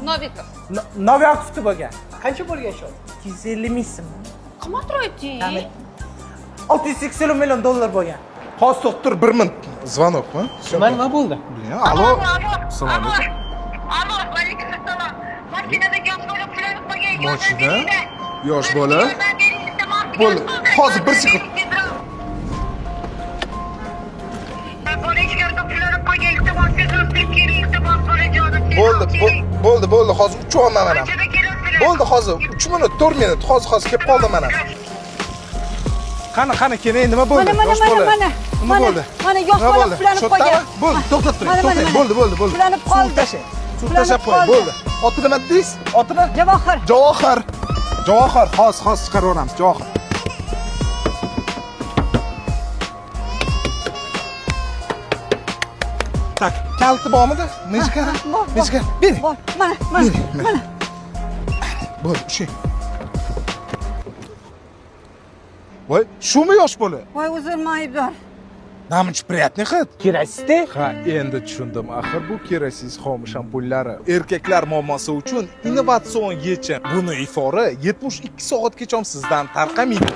Novikov. Noviakovda bo'lgan. Qancha bo'lgan shu? 250 ming so'm. Qimmatroq ayting. 680 million dollar bo'lgan. Hozir to'xtir 1 minut. Звонокmi? Nima bo'ldi? Alo. Assalomu alaykum. Alo, alaykum assalom. Mashinada yosh bola pullanib qo'ygan. Mashina? Yosh bola? Bo'ldi. Hozir 1 sekund. Bo'ldi. Hozir uchaman mana. Bo'ldi hozir 3 minut, 4 minut. Hozir kelib qoldim mana. Qani keling, nima bo'ldi? Yosh bola. Nima bo'ldi? Mana yosh bola pullanib qo'ygan. Bo'ldi, to'xtab turing. Bo'ldi. Pullanib qoldi. Suv tashab qo'ying, bo'ldi. Oti nima deysiz? Otini? Javohir. Javohir. Hozir chiqaraveramiz, Javohir. Tak, kaliti bormidi? Nechka? Bering. Bor. Mana. Bo'ldi, ushlang. Voy, shumi yosh bola? Voy, uzr, aybdor. Namich приятный hid. Kerasizda? Ha, endi tushundim. Axir bu keraksiz xomush ampullari erkaklar muammosi uchun innovatsion yechim. Buni ifori 72 soatgacha sizdan tarqamaydi.